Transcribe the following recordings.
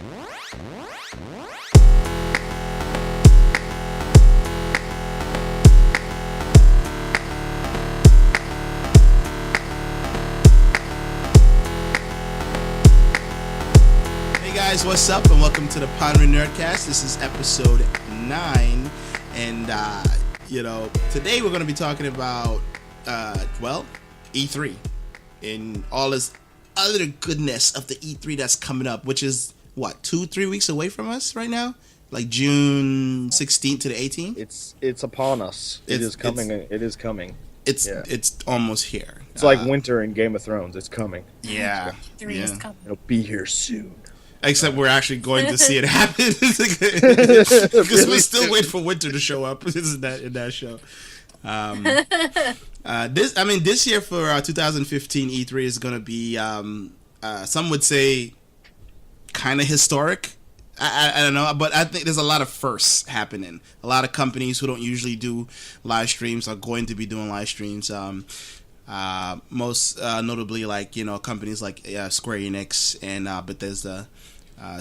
Guys, what's up, and welcome to the Pondering Nerdcast. This is episode 9, and today we're going to be talking about E3 and all this other goodness of the E3 that's coming up, which is what, 2-3 weeks away from us right now, like June 16th to the 18th. It's upon us. It is coming. It's almost here. It's like winter in Game of Thrones. It's coming. Yeah, E3 is coming. It'll be here soon. Except we're actually going to see it happen because we still wait for winter to show up. In that show. This year for 2015 E3 is going to be some would say kind of historic. I don't know, but I think there's a lot of firsts happening. A lot of companies who don't usually do live streams are going to be doing live streams. Most notably, companies like Square Enix and Bethesda.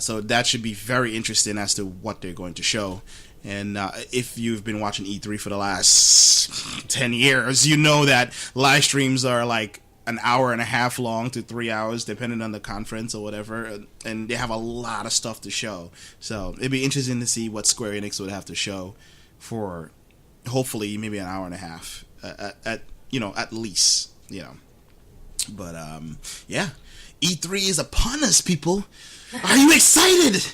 So that should be very interesting as to what they're going to show. And if you've been watching E3 for the last 10 years, you know that live streams are like an hour and a half long to 3 hours, depending on the conference or whatever. And they have a lot of stuff to show. So it'd be interesting to see what Square Enix would have to show for hopefully maybe an hour and a half at least. But E3 is upon us, people. Are you excited?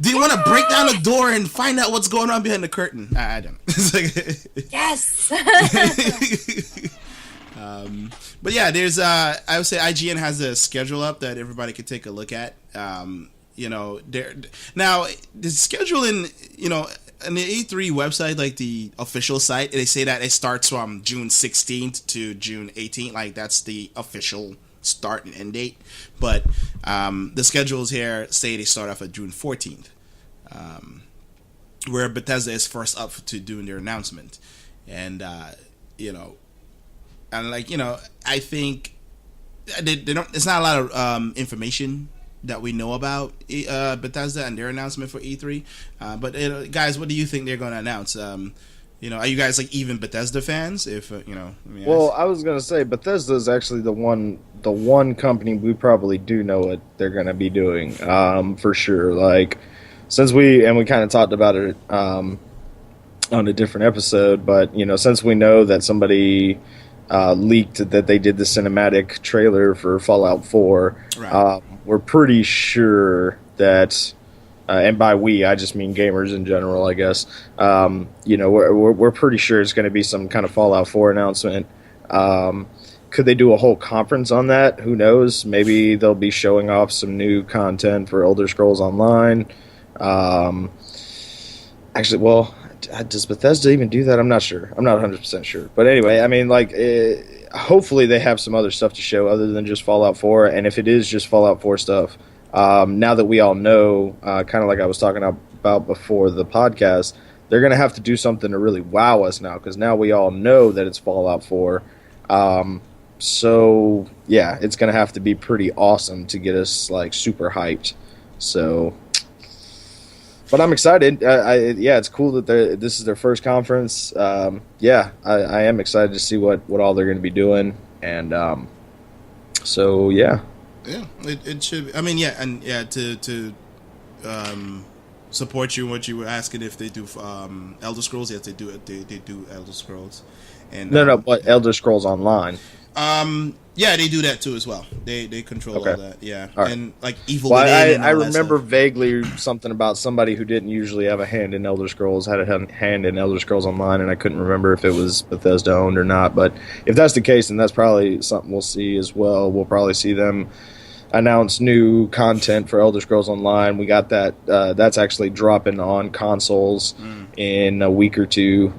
Do you want to break down the door and find out what's going on behind the curtain? I don't. Yes. But yeah, there's I would say IGN has a schedule up that everybody could take a look at. Now the schedule in on the E3 website, like the official site, they say that it starts from June 16th to June 18th. Like that's the official start and end date. But the schedules here say they start off at June 14th, where Bethesda is first up to doing their announcement. And I think they don't. It's not a lot of information that we know about Bethesda and their announcement for E3. But guys, what do you think they're going to announce? Are you guys like even Bethesda fans? If Well, I was gonna say Bethesda is actually the one company we probably do know what they're gonna be doing for sure. Like since we kind of talked about it on a different episode, but since we know that somebody leaked that they did the cinematic trailer for Fallout 4, right. We're pretty sure that. And by we, I just mean gamers in general, I guess. We're pretty sure it's going to be some kind of Fallout 4 announcement. Could they do a whole conference on that? Who knows? Maybe they'll be showing off some new content for Elder Scrolls Online. Does Bethesda even do that? I'm not sure. I'm not 100% sure. But anyway, hopefully they have some other stuff to show other than just Fallout 4. And if it is just Fallout 4 stuff, now that we all know, kind of like I was talking about before the podcast, they're going to have to do something to really wow us now, because now we all know that it's Fallout 4. So, yeah, it's going to have to be pretty awesome to get us, super hyped. So, but I'm excited. It's cool that this is their first conference. I am excited to see what all they're going to be doing. And, yeah. Yeah, it should. To support you in what you were asking if they do Elder Scrolls. Yes, they do. They do Elder Scrolls. And but Elder Scrolls Online. They do that too as well. They control all that. Yeah, all right. And Evil Within. I remember vaguely something about somebody who didn't usually have a hand in Elder Scrolls had a hand in Elder Scrolls Online, and I couldn't remember if it was Bethesda owned or not. But if that's the case, then that's probably something we'll see as well. We'll probably see them announce new content for Elder Scrolls Online. We got that. That's actually dropping on consoles in a week or two.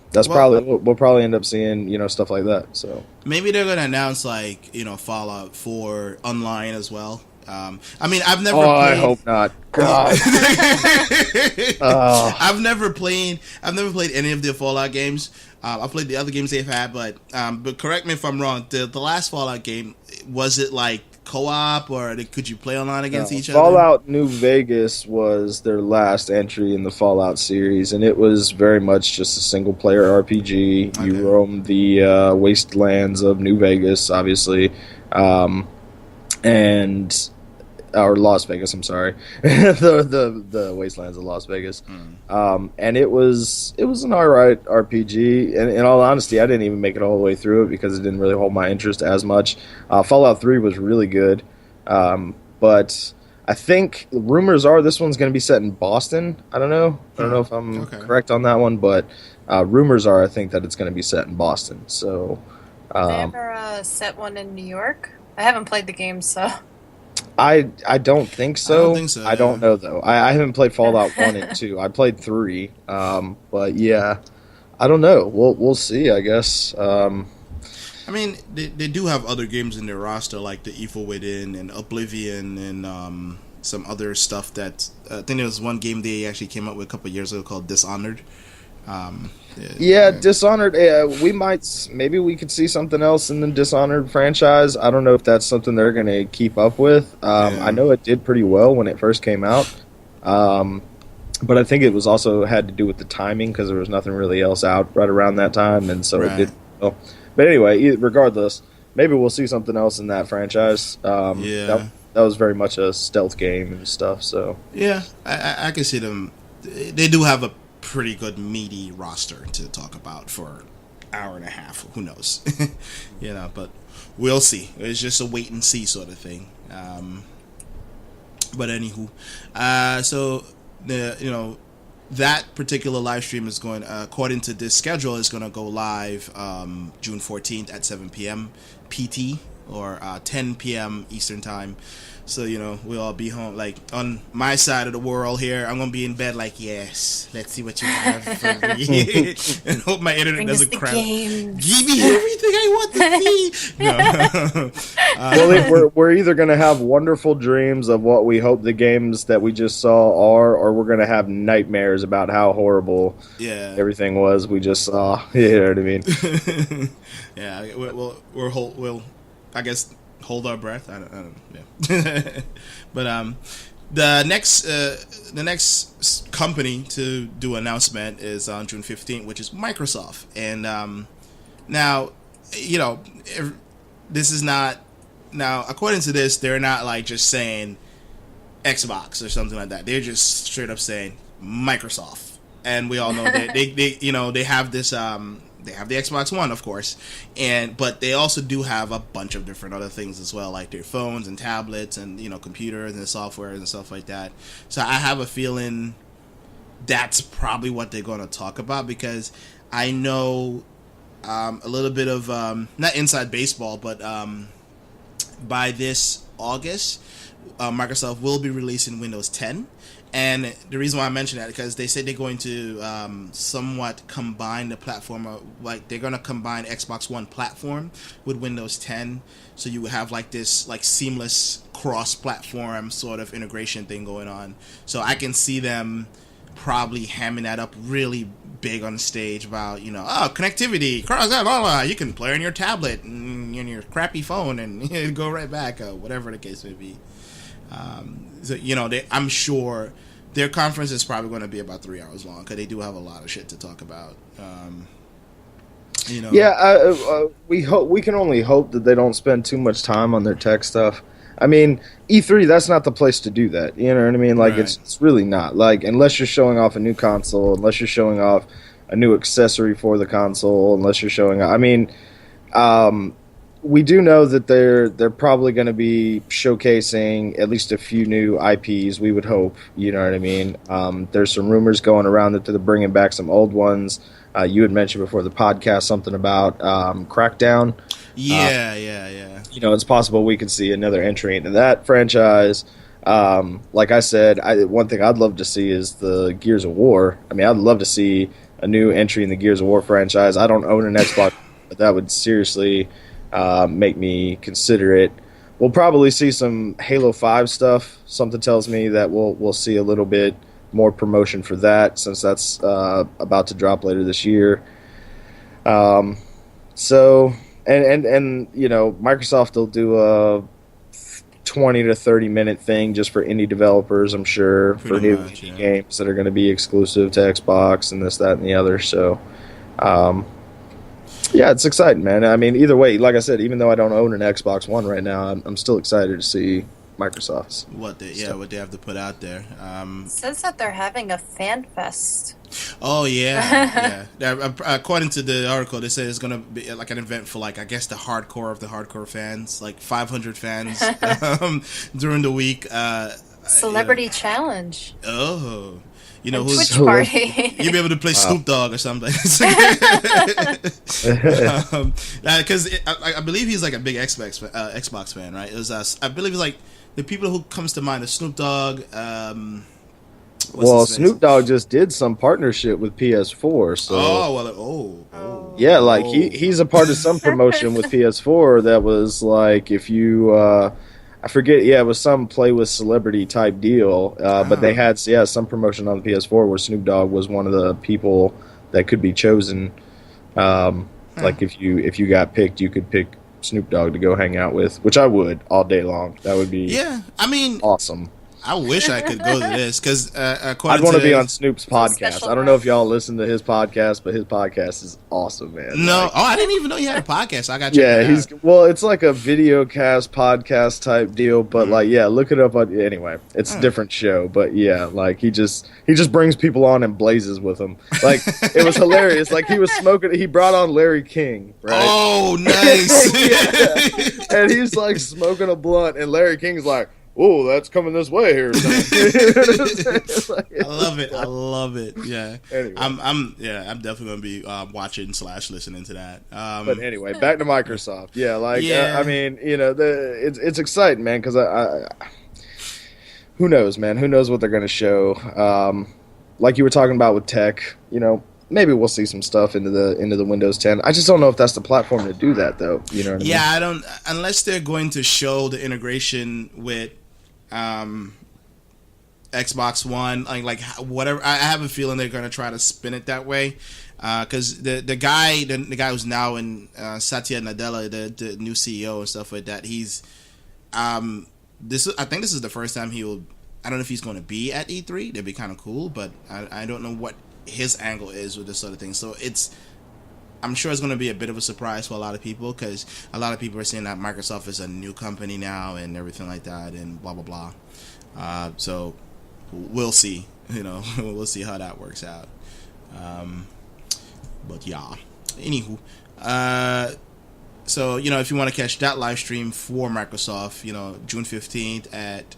That's we'll probably end up seeing stuff like that. So maybe they're gonna announce Fallout 4 online as well. I've never. I hope not. God. I've never played any of the Fallout games. I played the other games they've had, but correct me if I'm wrong. The last Fallout game, was it co-op, or could you play online against each other? Fallout New Vegas was their last entry in the Fallout series, and it was very much just a single-player RPG. Okay. You roam the wastelands of New Vegas, obviously, and or Las Vegas. I'm sorry, the wastelands of Las Vegas, and it was an alright RPG. And in all honesty, I didn't even make it all the way through it because it didn't really hold my interest as much. Fallout 3 was really good, but I think rumors are this one's going to be set in Boston. I don't know if I'm correct on that one, but rumors are I think that it's going to be set in Boston. So, Did they ever set one in New York? I haven't played the game, so. I don't think so. I don't know though. I haven't played Fallout 1 and 2. I played 3. But yeah, I don't know. We'll see, I guess. I mean, they do have other games in their roster like The Evil Within and Oblivion and some other stuff that I think there was one game they actually came up with a couple of years ago called Dishonored. Dishonored. Maybe we could see something else in the Dishonored franchise. I don't know if that's something they're going to keep up with. I know it did pretty well when it first came out, but I think it was also had to do with the timing because there was nothing really else out right around that time, and so it did well. But anyway, regardless, maybe we'll see something else in that franchise. That was very much a stealth game and stuff. So yeah, I can see them. They do have a pretty good meaty roster to talk about for an hour and a half. Who knows? But we'll see. It's just a wait and see sort of thing. But anywho, so that particular live stream is going, according to this schedule, is going to go live June 14th at 7 p.m. PT or 10 p.m. Eastern time. So, we'll all be home. Like, on my side of the world here, I'm going to be in bed like, yes, let's see what you have for me. And hope my internet doesn't crash. Give me everything I want to see. No. Well, we're either going to have wonderful dreams of what we hope the games that we just saw are, or we're going to have nightmares about how horrible everything was we just saw. You know what I mean? Yeah, we'll I guess, hold our breath. I don't know. Yeah. But the next company to do an announcement is on June 15th, which is Microsoft. And now, this is not, now according to this, they're not like just saying Xbox or something like that. They're just straight up saying Microsoft. And we all know that they have this they have the Xbox One, of course, but they also do have a bunch of different other things as well, like their phones and tablets and computers and software and stuff like that. So I have a feeling that's probably what they're going to talk about, because I know a little bit of not inside baseball, but by this August, Microsoft will be releasing Windows 10. And the reason why I mention that is because they said they're going to somewhat combine the platform, like they're going to combine Xbox One platform with Windows 10, so you would have like this like seamless cross-platform sort of integration thing going on. So I can see them probably hamming that up really big on stage about connectivity, cross blah, blah, blah. You can play on your tablet and your crappy phone and go right back, whatever the case may be. So, I'm sure their conference is probably going to be about 3 hours long, because they do have a lot of shit to talk about. We hope, we can only hope that they don't spend too much time on their tech stuff. I mean, E3, that's not the place to do that. You know what I mean? Like, right. It's really not. Like, unless you're showing off a new console, unless you're showing off a new accessory for the console, unless you're showing off, I mean, we do know that they're probably going to be showcasing at least a few new IPs, we would hope. You know what I mean? There's some rumors going around that they're bringing back some old ones. You had mentioned before the podcast something about Crackdown. Yeah. It's possible we could see another entry into that franchise. Like I said, one thing I'd love to see is the Gears of War. I mean, I'd love to see a new entry in the Gears of War franchise. I don't own an Xbox, but that would seriously make me consider it. We'll probably see some Halo 5 stuff. Something tells me that we'll see a little bit more promotion for that, since that's about to drop later this year. So Microsoft will do 20 to 30 minute thing just for indie developers, I'm sure, Pretty for new much, indie yeah. games that are going to be exclusive to Xbox and this, that, and the other. So, yeah, it's exciting, man. I mean, either way, like I said, even though I don't own an Xbox One right now, I'm still excited to see Microsoft's What they stuff. what they have to put out there. It says that they're having a fan fest. Oh yeah, yeah. According to the article, they say it's gonna be like an event for like I guess the hardcore of the hardcore fans, like 500 fans during the week. Celebrity challenge. Oh, you A know who's Twitch party. you'll be able to play Snoop Dogg or something. Because I believe he's like a big Xbox fan, right? It was I believe it's like the people who comes to mind are Snoop Dogg. Well, Snoop Dogg just did some partnership with PS4, so Yeah, like he's a part of some promotion with PS4 that was like if you I forget, yeah, it was some play with celebrity type deal, but they had some promotion on the PS4 where Snoop Dogg was one of the people that could be chosen. Like if you got picked, you could pick Snoop Dogg to go hang out with, which I would all day long. That would be awesome. I wish I could go to this because I'd want to be on Snoop's podcast. I don't know if y'all listen to his podcast, but his podcast is awesome, man. No, I didn't even know he had a podcast. I got it's like a video cast podcast type deal, but look it up. Anyway, it's a different show, but like he just brings people on and blazes with them. Like it was hilarious. Like he was smoking. He brought on Larry King, right? Oh, nice. And he's like smoking a blunt, and Larry King's like, "Oh, that's coming this way here." I love it. Yeah. Anyway. I'm definitely gonna be watching / listening to that. But anyway, back to Microsoft. I mean, it's exciting, man, because I who knows, man? Who knows what they're gonna show? Like you were talking about with tech, maybe we'll see some stuff into the Windows 10. I just don't know if that's the platform to do that, though. You know what I mean? I don't, unless they're going to show the integration with Xbox One, like whatever. I have a feeling they're going to try to spin it that way, because the guy who's now in Satya Nadella, the new CEO and stuff like that. He's I think this is the first time he will. I don't know if he's going to be at E3. That'd be kind of cool, but I don't know what his angle is with this sort of thing. So I'm sure it's going to be a bit of a surprise for a lot of people, because a lot of people are saying that Microsoft is a new company now and everything like that and blah, blah, blah. So we'll see, we'll see how that works out. But yeah, anywho, so, if you want to catch that live stream for Microsoft, June 15th at,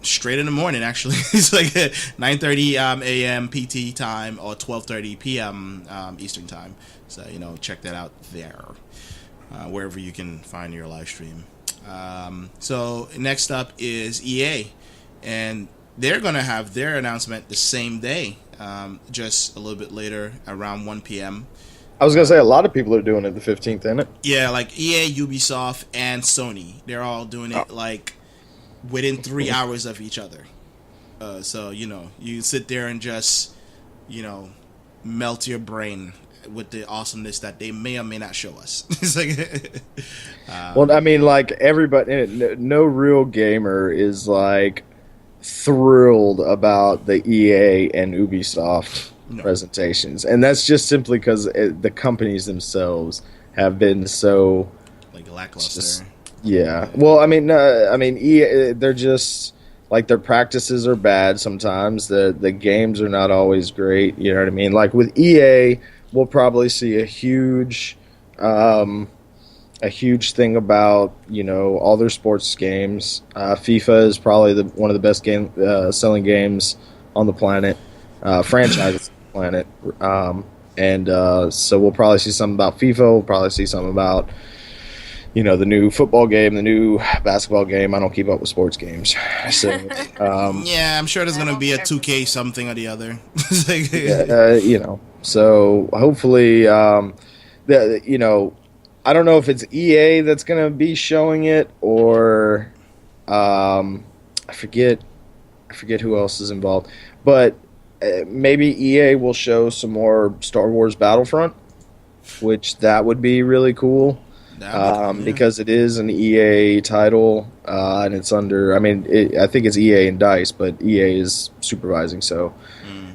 straight in the morning, actually. It's like 9:30 a.m. PT time or 12:30 p.m. Eastern time. So, check that out there, wherever you can find your live stream. So next up is EA, and they're going to have their announcement the same day, just a little bit later, around 1 p.m. I was going to say, a lot of people are doing it the 15th, isn't it? Yeah, like EA, Ubisoft, and Sony. They're all doing it like within 3 hours of each other. So, you sit there and just, melt your brain with the awesomeness that they may or may not show us. It's like, well, I mean, like everybody, no real gamer is like thrilled about the EA and Ubisoft presentations, and that's just simply because the companies themselves have been so like lackluster. Well, I mean, EA, they're just like their practices are bad sometimes. The games are not always great. You know what I mean? Like with EA, we'll probably see a huge thing about all their sports games. FIFA is probably one of the best selling games on the planet, franchises on the planet, and so we'll probably see something about FIFA. We'll probably see something about the new football game, the new basketball game. I don't keep up with sports games, so I'm sure there's gonna be a 2K something or the other. So hopefully, I don't know if it's EA that's gonna be showing it or I forget who else is involved, but maybe EA will show some more Star Wars Battlefront, which that would be really cool. That'd be cool, yeah. because it is an EA title, and it's under. I mean, I think it's EA and Dice, but EA is supervising, so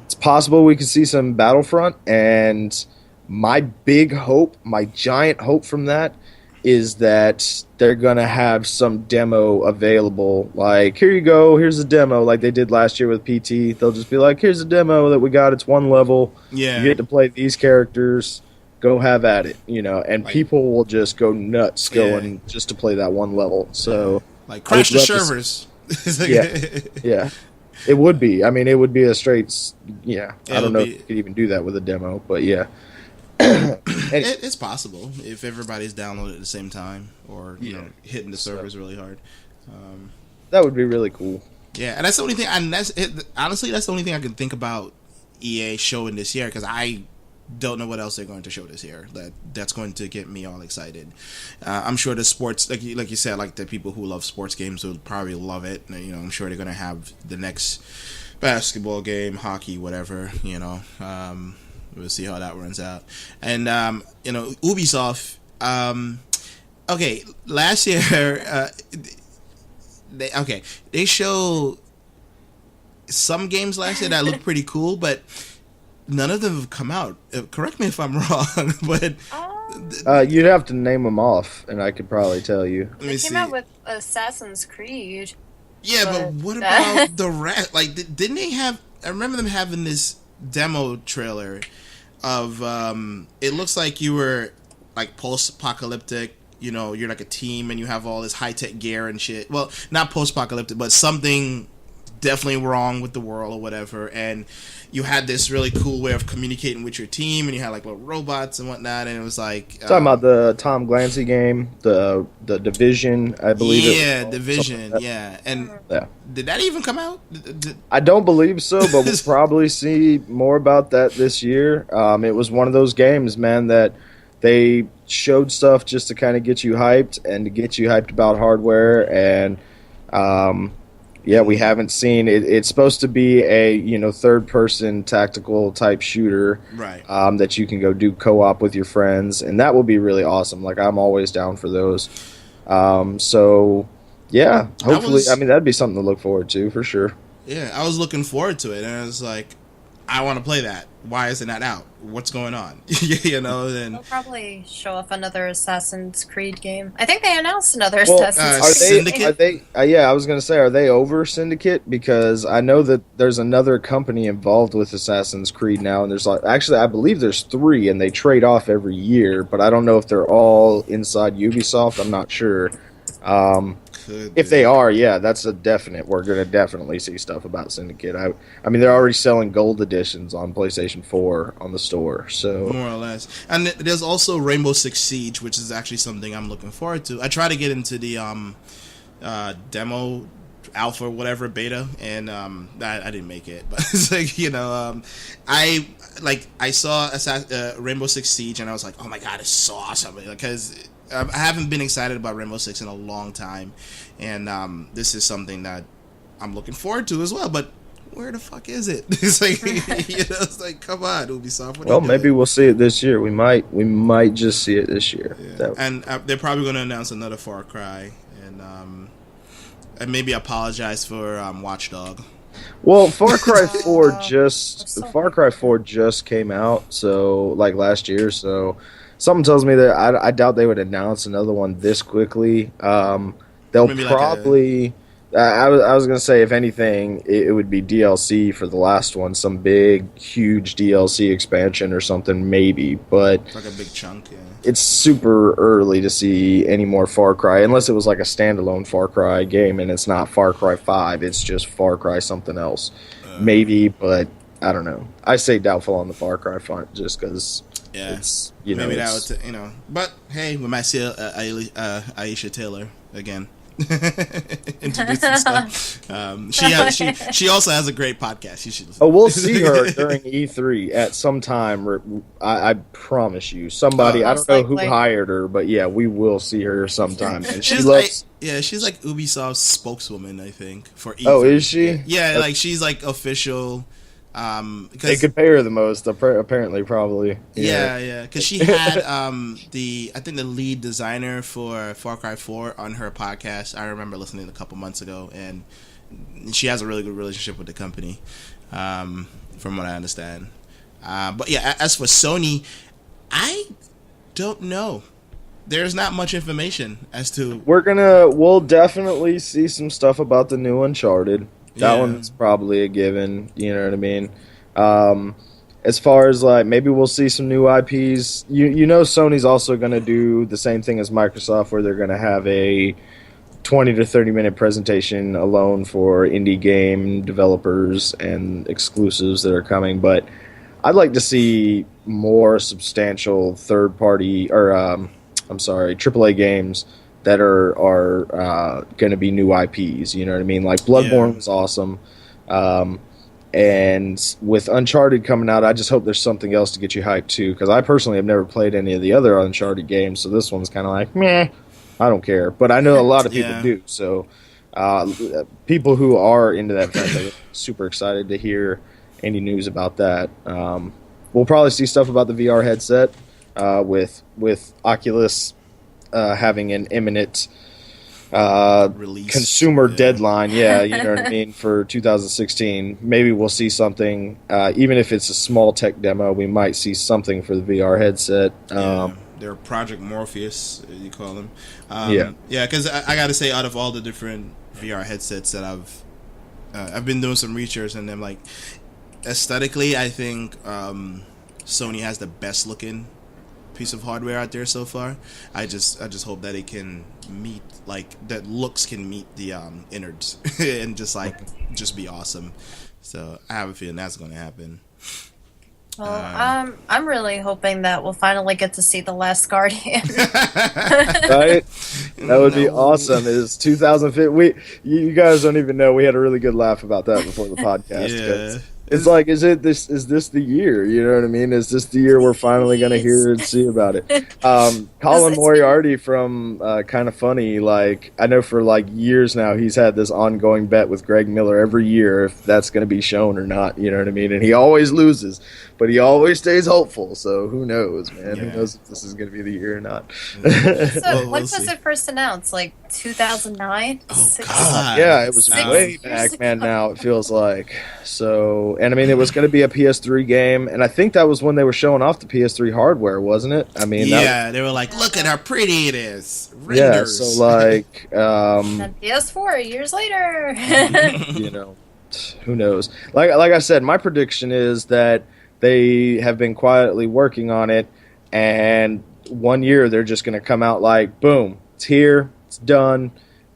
it's possible we could see some Battlefront. And my big hope, my giant hope from that, is that they're gonna have some demo available. Like, here you go, here's a demo, like they did last year with PT. They'll just be like, here's a demo that we got. It's one level. Yeah. You get to play these characters. Go have at it, and like, people will just go nuts going just to play that one level. So, like, crash the servers. yeah, it would be. I mean, it would be a straight. Yeah, I don't know if you could even do that with a demo, but yeah. It's possible if everybody's downloaded at the same time, or hitting the servers really hard. That would be really cool. Yeah, and that's the only thing. Honestly, that's the only thing I can think about EA showing this year, because I don't know what else they're going to show this year that's going to get me all excited. I'm sure the sports, like you said, like the people who love sports games will probably love it. I'm sure they're going to have the next basketball game, hockey, whatever. We'll see how that runs out. And Ubisoft. Okay, last year, they showed some games last year that looked pretty cool, but none of them have come out. Correct me if I'm wrong, but you'd have to name them off, and I could probably tell you. They came out with Assassin's Creed. Yeah, but what about the rest? Like, didn't they have? I remember them having this demo trailer of. It looks like you were like post-apocalyptic. You're like a team, and you have all this high-tech gear and shit. Well, not post-apocalyptic, but something definitely wrong with the world or whatever, and you had this really cool way of communicating with your team, and you had like little robots and whatnot, and it was like talking about the Tom Clancy game, the Division, I believe. Yeah, Division. Yeah, and did that even come out? I don't believe so, but we'll probably see more about that this year. It was one of those games, man, that they showed stuff just to kind of get you hyped and to get you hyped about hardware, and yeah, we haven't seen it. It's supposed to be a third-person tactical type shooter, right? That you can go do co-op with your friends, and that will be really awesome. Like, I'm always down for those. So yeah, hopefully, I mean, that'd be something to look forward to for sure. Yeah, I was looking forward to it, and I was like, I want to play that. Why is it not out? What's going on? Then they'll probably show off another Assassin's Creed game. I think they announced another Assassin's Creed. Syndicate? I was going to say, are they over Syndicate? Because I know that there's another company involved with Assassin's Creed now, and there's actually, I believe there's 3, and they trade off every year, but I don't know if they're all inside Ubisoft. I'm not sure. If they are, yeah, that's a definite. We're going to definitely see stuff about Syndicate. I mean, they're already selling gold editions on PlayStation 4 on the store, so more or less. And there's also Rainbow Six Siege, which is actually something I'm looking forward to. I try to get into the demo, alpha, whatever, beta, and I didn't make it. But it's like I saw Rainbow Six Siege, and I was like, oh my god, it's so awesome, because I haven't been excited about Rainbow Six in a long time, and this is something that I'm looking forward to as well. But where the fuck is it? It's like it's like, come on, Ubisoft. Well, maybe we'll see it this year. We might just see it this year. Yeah. And they're probably going to announce another Far Cry, and maybe apologize for Watchdog. Well, Far Cry 4 just came out, so like last year, so. Something tells me that I doubt they would announce another one this quickly. They'll probably... I was going to say, if anything, it would be DLC for the last one. Some big, huge DLC expansion or something, maybe. But like a big chunk, yeah. It's super early to see any more Far Cry, unless it was like a standalone Far Cry game, and it's not Far Cry 5. It's just Far Cry something else. Maybe, but I don't know. I say doubtful on the Far Cry front, just because... Yeah, maybe that would, But hey, we might see Aisha Taylor again. Introducing stuff. She also has a great podcast. You should listen. Oh, we'll see her during E3 at some time. I promise you. Somebody, I don't know who hired her, but yeah, we will see her sometime. And she's like Ubisoft's spokeswoman, I think, for E3. Oh, is she? Yeah, like she's like official. Because They could pay her the most, apparently, probably. Yeah, because she had I think the lead designer for Far Cry 4 on her podcast. I remember listening a couple months ago, and she has a really good relationship with the company, from what I understand. But yeah, as for Sony, I don't know. There's not much information as to. We'll definitely see some stuff about the new Uncharted. That one's probably a given. You know what I mean? As far as like maybe we'll see some new IPs. You know Sony's also going to do the same thing as Microsoft, where they're going to have a 20 to 30 minute presentation alone for indie game developers and exclusives that are coming. But I'd like to see more substantial third party or AAA games that are going to be new IPs. You know what I mean? Like Bloodborne was awesome. And with Uncharted coming out, I just hope there's something else to get you hyped too. Because I personally have never played any of the other Uncharted games, so this one's kind of like, meh, I don't care. But I know a lot of people do. So people who are into that franchise are super excited to hear any news about that. We'll probably see stuff about the VR headset with Oculus having an imminent Release. Consumer deadline. Yeah, you know what I mean, for 2016. Maybe we'll see something, even if it's a small tech demo. We might see something for the VR headset. They're Project Morpheus, you call them. Yeah, because I got to say, out of all the different VR headsets that I've been doing some research, and I'm like, aesthetically, I think Sony has the best looking piece of hardware out there so far. I just hope that it can meet, like, that looks can meet the innards and just be awesome. So I have a feeling that's going to happen. Well, I'm really hoping that we'll finally get to see The Last Guardian. Right? That would be awesome. It's 2015. You guys don't even know. We had a really good laugh about that before the podcast. Yeah. It's like, is this the year? You know what I mean? Is this the year we're finally going to hear and see about it? Colin Moriarty from Kind of Funny, like, I know for like years now he's had this ongoing bet with Greg Miller every year if that's going to be shown or not. You know what I mean? And he always loses, but he always stays hopeful. So who knows, man? Who knows if this is going to be the year or not? So when was it first announced? Like 2009? Oh God! Yeah, it was way back, man. Now it feels like so. And I mean, it was going to be a PS3 game, and I think that was when they were showing off the PS3 hardware, wasn't it? I mean, they were like, "Look at how pretty it is." Renders. Yeah, so like, and PS4 years later. You know, who knows? Like I said, my prediction is that they have been quietly working on it, and 1 year they're just going to come out like, boom, it's here, it's done,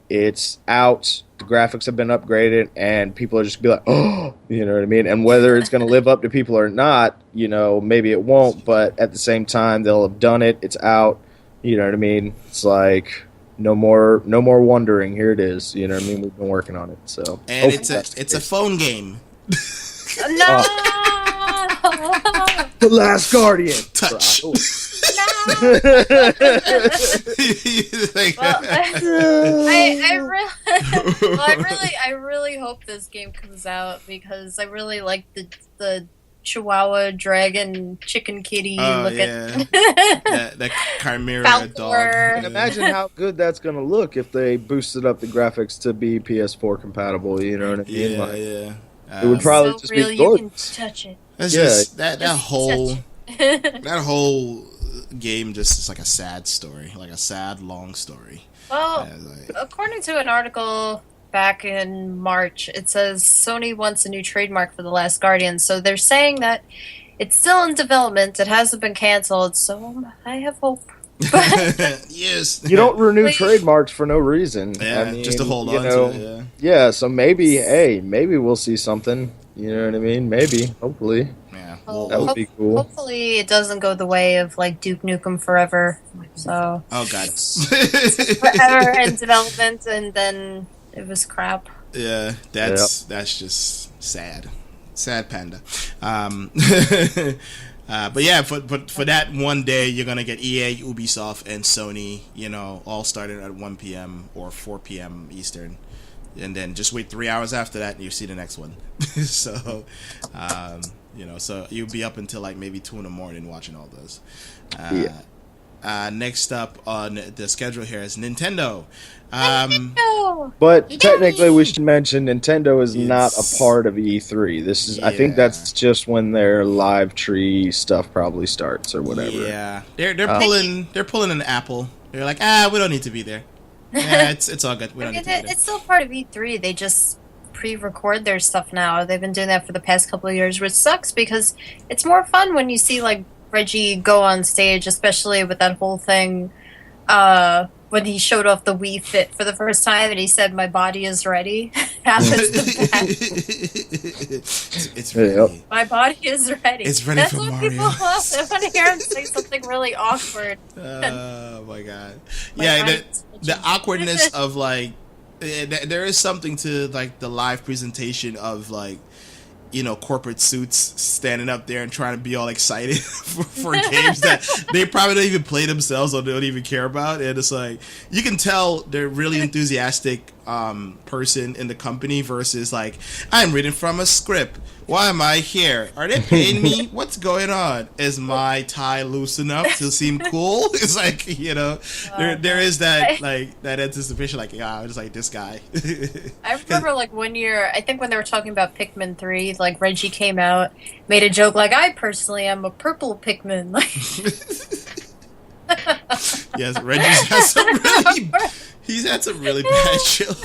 it's out. The graphics have been upgraded, and people are just gonna be like, oh, you know what I mean? And whether it's going to live up to people or not, you know, maybe it won't, but at the same time, they'll have done it. It's out. You know what I mean? It's like, no more wondering. Here it is. You know what I mean? We've been working on it. So, and it's a phone game. No! The Last Guardian. Touch. I really hope this game comes out because I really like the Chihuahua dragon chicken kitty looking. that chimera dog. And imagine how good that's going to look if they boosted up the graphics to be PS4 compatible. You know what I mean? It would probably just be good. You can touch it. It's just that whole game just is like a sad story, like a sad long story. Well, according to an article back in March, it says Sony wants a new trademark for The Last Guardian. So they're saying that it's still in development. It hasn't been canceled. So I have hope. Yes. You don't renew trademarks for no reason. Yeah, I mean, just to hold on to it. Yeah, so maybe we'll see something. You know what I mean? Maybe, hopefully. Yeah, that would be cool. Hopefully, it doesn't go the way of like Duke Nukem Forever. So. Oh God. Forever in development, and then it was crap. Yeah, that's just sad. Sad panda. But yeah, for that one day, you're gonna get EA, Ubisoft, and Sony. You know, all starting at 1 p.m. or 4 p.m. Eastern. and then just wait 3 hours after that, and you see the next one. So, so you'll be up until like maybe 2 a.m. watching all those. Next up on the schedule here is Nintendo. But technically, we should mention Nintendo is not a part of E3. This is, I think, that's just when their live tree stuff probably starts or whatever. Yeah, they're pulling an Apple. They're like, we don't need to be there. Yeah, it's all good. We don't need to be there. It's still part of E3. They just pre-record their stuff now. They've been doing that for the past couple of years, which sucks because it's more fun when you see like Reggie go on stage, especially with that whole thing. When he showed off the Wii Fit for the first time and he said, "My body is ready." It's ready. My body is ready. It's ready. That's for what Mario. People love. They want to hear him say something really awkward. Oh my god! Yeah, the awkwardness of like, there is something to like the live presentation of like, corporate suits standing up there and trying to be all excited for games that they probably don't even play themselves or don't even care about. And it's like, you can tell they're really enthusiastic person in the company versus like, I'm reading from a script. Why am I here? Are they paying me? What's going on? Is my tie loose enough to seem cool? It's like, there is that like that anticipation. Like, I was like, this guy. I remember like one year, I think when they were talking about Pikmin 3, like Reggie came out, made a joke like, I personally am a purple Pikmin. Yes, Reggie's he's had some really bad jokes.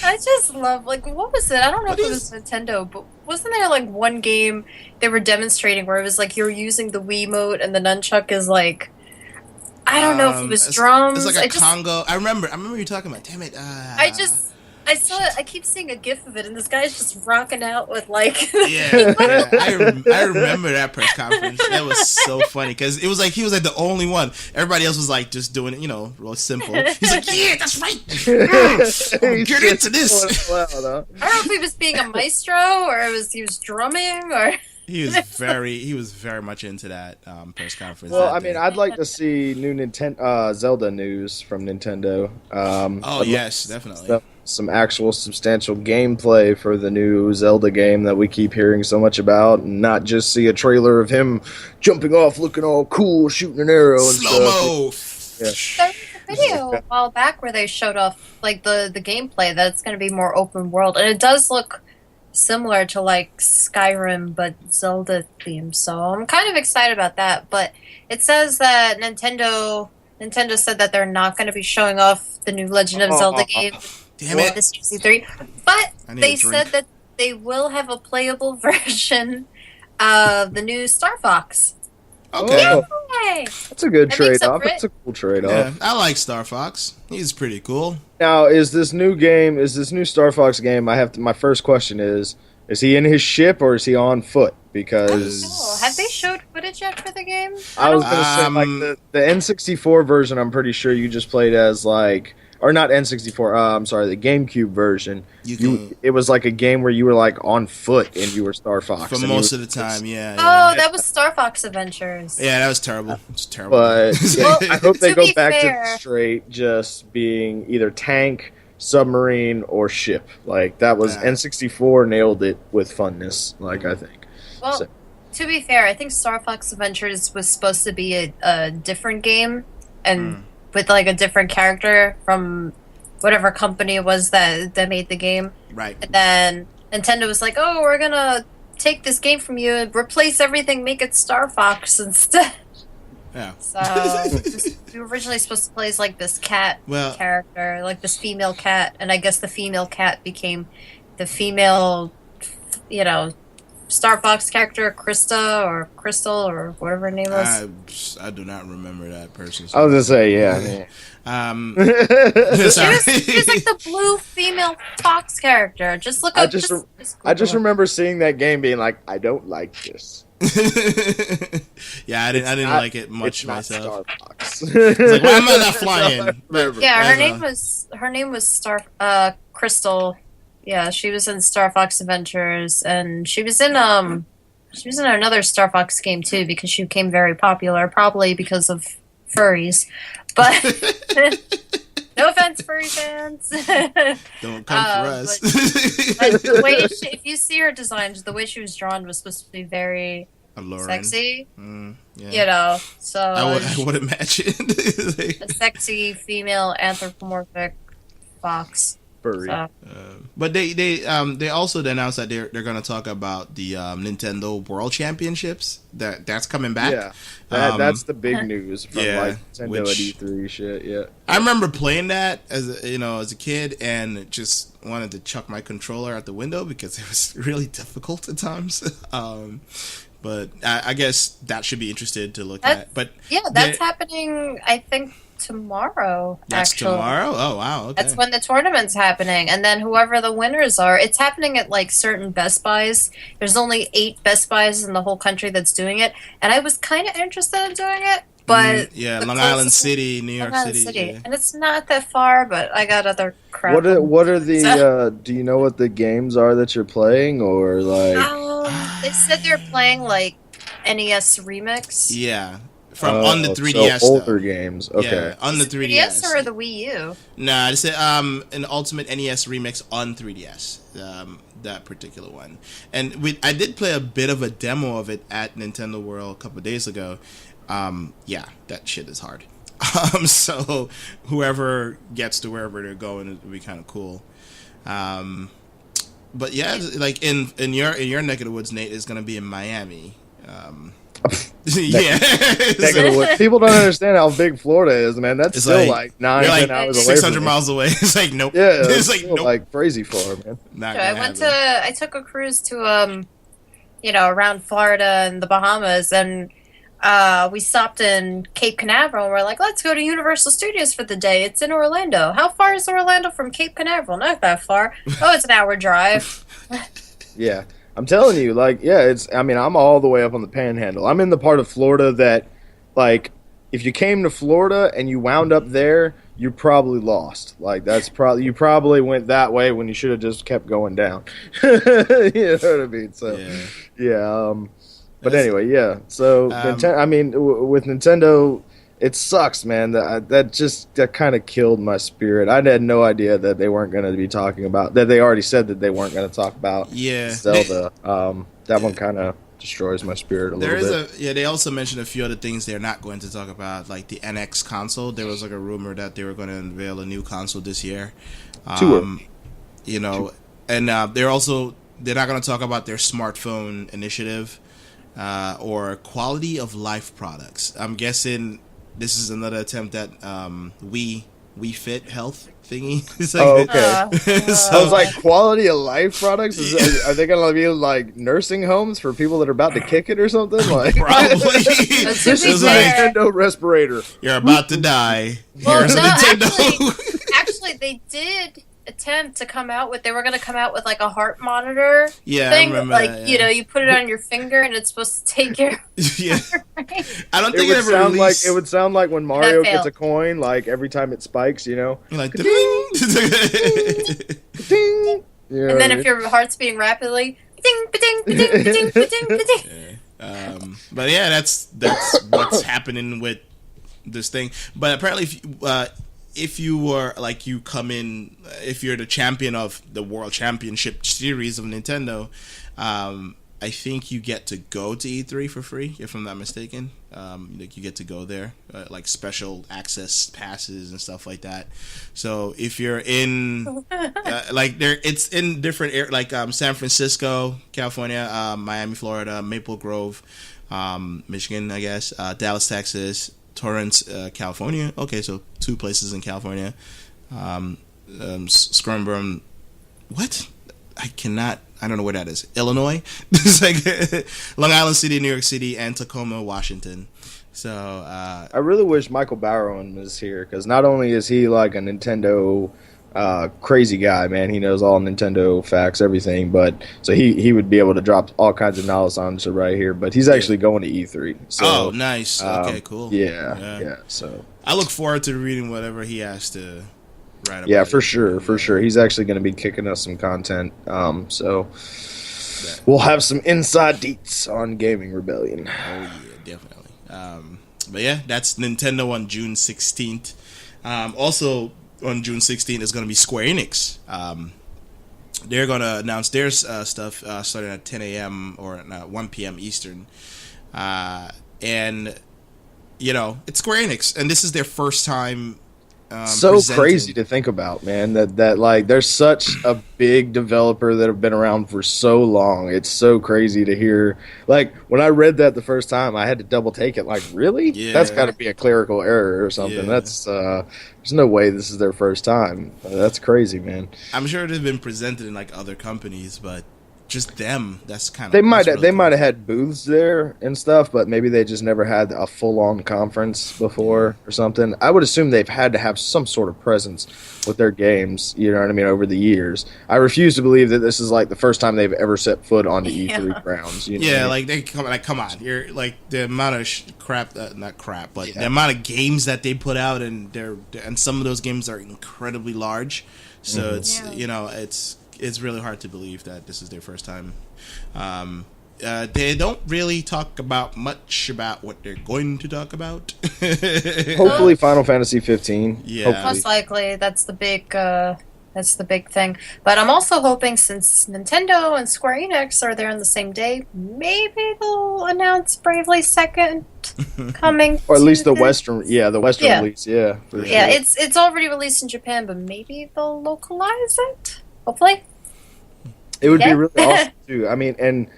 I just love, like, what was it? I don't know if it was Nintendo, but wasn't there like one game they were demonstrating where it was like you're using the Wiimote and the nunchuck is like, I don't know if it was drums. It's like a Congo. I remember you talking about. Damn it! I saw it. I keep seeing a GIF of it, and this guy's just rocking out with like. Yeah. I remember that press conference. That was so funny because it was like he was like the only one. Everybody else was like just doing it, real simple. He's like, yeah, that's right. Get into this. I don't know if he was being a maestro or he was drumming or. He was very much into that press conference. Well, I mean, I'd like to see new Zelda news from Nintendo. Yes, definitely. Some actual substantial gameplay for the new Zelda game that we keep hearing so much about, and not just see a trailer of him jumping off, looking all cool, shooting an arrow and slow-mo. Stuff. There was a video a while back where they showed off like the gameplay that it's going to be more open world, and it does look similar to like Skyrim but Zelda themed, so I'm kind of excited about that. But it says that Nintendo said that they're not going to be showing off the new Legend of Zelda game. Damn it. This C3, but they said that they will have a playable version of the new Star Fox. Okay. Yay! That's a good trade-off. That's a cool trade-off. Yeah, I like Star Fox. He's pretty cool. Now, is this new Star Fox game, my first question is he in his ship or is he on foot? Because have they showed footage yet for the game? I was going to say, like, the N64 version, I'm pretty sure you just played as, like, or not N64, I'm sorry, the GameCube version. It was like a game where you were like on foot and you were Star Fox. For most of the time, yeah. Oh, that was Star Fox Adventures. Yeah, that was terrible. It's terrible. But I hope they go back to straight just being either tank, submarine, or ship. Like, that was N64 nailed it with funness, like, I think. Well, to be fair, I think Star Fox Adventures was supposed to be a different game, and with like a different character from whatever company it was that made the game. Right. And then Nintendo was like, "Oh, we're gonna take this game from you and replace everything, make it Star Fox instead." Yeah. So you were originally supposed to play as like this cat character, like this female cat, and I guess the female cat became the female, Star Fox character, Krista or Crystal or whatever her name was. I do not remember that person. I was gonna say, yeah. She was like the blue female Fox character. Just look up. I just remember seeing that game, being like, I don't like this. Yeah, I didn't like it much myself. Star Fox. It's like, why am I not flying? Yeah, her name was Crystal. Yeah, she was in Star Fox Adventures, and she was in another Star Fox game too because she became very popular, probably because of furries. But No offense, furry fans. Don't come for us. But the way if you see her designs, the way she was drawn was supposed to be very alluring. sexy. Yeah. You know, so I would imagine a sexy female anthropomorphic fox. Furry. So. But they also announced that they're going to talk about the Nintendo World Championships that's coming back. Yeah, that's the big news from like Nintendo at E3 shit. Yeah, I remember playing that as a kid and just wanted to chuck my controller out the window because it was really difficult at times. But I guess that should be interested to look at. But yeah, that's happening. I think tomorrow. That's actually. Tomorrow. Oh wow. Okay. That's when the tournament's happening, and then whoever the winners are, it's happening at like certain Best Buys. There's only 8 Best Buys in the whole country that's doing it, and I was kind of interested in doing it, but Long Island City, New York City. Yeah. And it's not that far, but I got other crap. What are the? Do you know what the games are that you're playing, or like? They said they're playing like NES Remix. Yeah. On the 3DS, so older games. Okay. Yeah, on the 3DS. or the Wii U? Nah, I said an Ultimate NES Remix on 3DS. That particular one, and I did play a bit of a demo of it at Nintendo World a couple of days ago. Yeah, that shit is hard. So whoever gets to wherever they're going, it would be kind of cool. But yeah, like in your neck of the woods, Nate, is going to be in Miami. Yeah. People don't understand how big Florida is, man. That's still like 9-10 hours away. 600 miles away. It's like nope. Yeah, it's like nope. Like crazy far, man. I took a cruise to around Florida and the Bahamas, and we stopped in Cape Canaveral, and we're like, let's go to Universal Studios for the day. It's in Orlando. How far is Orlando from Cape Canaveral? Not that far. Oh, it's an hour drive. Yeah. I'm telling you, like, I'm all the way up on the Panhandle. I'm in the part of Florida that, like, if you came to Florida and you wound up there, you probably lost. Like, you probably went that way when you should have just kept going down. You know what I mean? So, yeah. But anyway, yeah. So, with Nintendo, it sucks, man. That kind of killed my spirit. I had no idea that they weren't going to be talking about that. They already said that they weren't going to talk about Zelda. That one kind of destroys my spirit a little bit. They also mentioned a few other things they're not going to talk about, like the NX console. There was like a rumor that they were going to unveil a new console this year. And they're not going to talk about their smartphone initiative or quality of life products. I'm guessing this is another attempt at Wii Fit health thingy. Okay. So I was like, quality of life products? Are they going to be like nursing homes for people that are about to kick it or something? Like, probably. This is a Nintendo respirator. You're about to die. Well, Here's a Nintendo. Actually, they did attempt to come out with. They were going to come out with like a heart monitor. Yeah, thing. I remember like that, yeah. you put it on your finger and it's supposed to take care. Yeah. I don't think it would sound like when Mario gets a coin, like every time it spikes, you know. You're like ding, ding. And then if your heart's beating rapidly, ding, ding, ding, ding, ding, ding. But yeah, that's what's happening with this thing. But apparently, if you were like if you're the champion of the World Championship Series of Nintendo, I think you get to go to E3 for free, if I'm not mistaken. Like you get to go there, like special access passes and stuff like that. So if you're in, it's in different like San Francisco, California, Miami, Florida, Maple Grove, Michigan, I guess, Dallas, Texas, Torrance, California. Okay, so 2 places in California. Scranton. What? I don't know where that is. Illinois. It's like Long Island City, New York City, and Tacoma, Washington. So I really wish Michael Barron was here, because not only is he like a Nintendo crazy guy, man, he knows all Nintendo facts, everything, but so he would be able to drop all kinds of knowledge on us right here. But he's actually going to E3. So, nice. Okay, cool. Yeah. So I look forward to reading whatever he has to write about. Yeah, for sure. He's actually going to be kicking us some content. So we'll have some inside deets on Gaming Rebellion. Oh yeah, definitely. But yeah, that's Nintendo on June 16th. Also, on June 16th is going to be Square Enix. They're going to announce their stuff starting at 10 a.m. or 1 p.m. Eastern. And, it's Square Enix. And this is their first time so presenting. Crazy to think about, man, that like they're such a big developer that have been around for so long. It's so crazy to hear. Like, when I read that the first time, I had to double take it. Like, really? Yeah. That's got to be a clerical error or something. Yeah. That's there's no way this is their first time. That's crazy, man. I'm sure they've been presented in like other companies, but just them, that's kind of They might have had booths there and stuff, but maybe they just never had a full-on conference before or something. I would assume they've had to have some sort of presence with their games, you know what I mean, over the years. I refuse to believe that this is like the first time they've ever set foot on the E3 grounds. You know Yeah, what I mean? like they come on. You're like the amount of not crap, but the amount of games that they put out, and some of those games are incredibly large. So it's really hard to believe that this is their first time. They don't really talk about much about what they're going to talk about. Hopefully, Final Fantasy 15. Yeah. Hopefully. Most likely, that's the big thing. But I'm also hoping, since Nintendo and Square Enix are there on the same day, maybe they'll announce Bravely Second coming. Or at least the to Western release. Yeah, for sure. Yeah, it's already released in Japan, but maybe they'll localize it. Hopefully. It would be really awesome too. I mean, and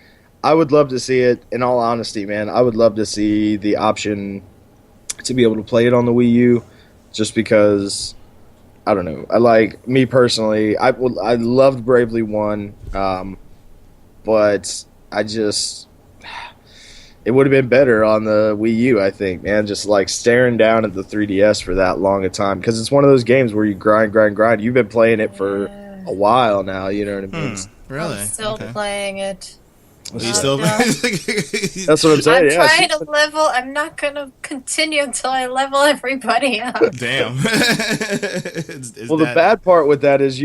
I would love to see it. In all honesty, man, I would love to see the option to be able to play it on the Wii U, just because I don't know. I like, me personally. I loved Bravely 1, but it would have been better on the Wii U, I think, man. Just like staring down at the 3DS for that long a time, because it's one of those games where you grind. You've been playing it for a while now, you know what I mean? Really? I'm still playing it. You still? That's what I'm saying. I'm trying to level. I'm not going to continue until I level everybody up. Damn. The bad part with that is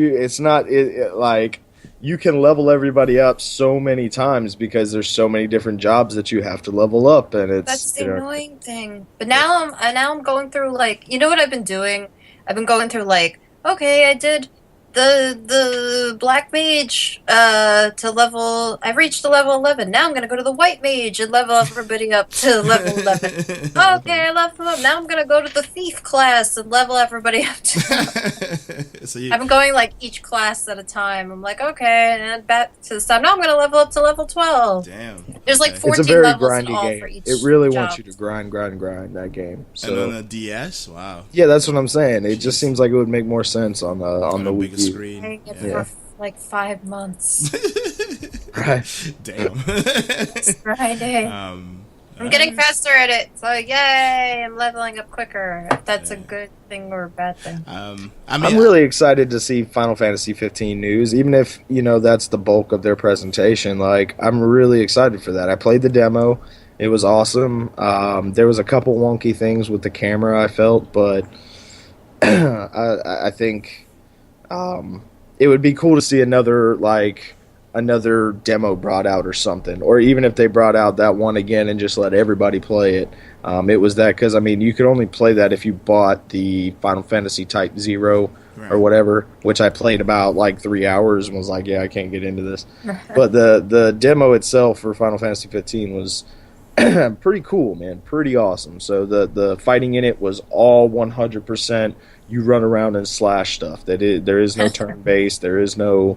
like you can level everybody up so many times because there's so many different jobs that you have to level up, and that's the annoying thing. But now I'm going through, like, you know what I've been doing? I've been going through, like, okay, I did the black mage to level. I reached the level 11. Now I'm gonna go to the white mage and level everybody up to level 11. Okay, I leveled them up. Now I'm gonna go to the thief class and level everybody up to. I've been going like each class at a time. I'm like, okay, and back to this time. Now I'm gonna level up to level 12. Damn. There's like 14 it's a very levels grindy in all game. for each. It really job. wants you to grind that game. So. And on the DS, wow. Yeah, that's what I'm saying. It just seems like it would make more sense on the Wii U. Screen. Playing it for like 5 months. Right. Damn. It's Friday. I'm getting faster at it, so yay! I'm leveling up quicker. If that's a good thing or a bad thing. I'm really excited to see Final Fantasy 15 news, even if that's the bulk of their presentation. Like, I'm really excited for that. I played the demo; it was awesome. There was a couple wonky things with the camera I felt, but I think it would be cool to see another demo brought out or something, or even if they brought out that one again and just let everybody play it. It was that, because you could only play that if you bought the Final Fantasy Type 0 or whatever, which I played about like 3 hours and was like, yeah, I can't get into this. But the demo itself for Final Fantasy 15 was pretty cool, man, pretty awesome. So the fighting in it was all 100%. You run around and slash stuff. There is no turn based. There is no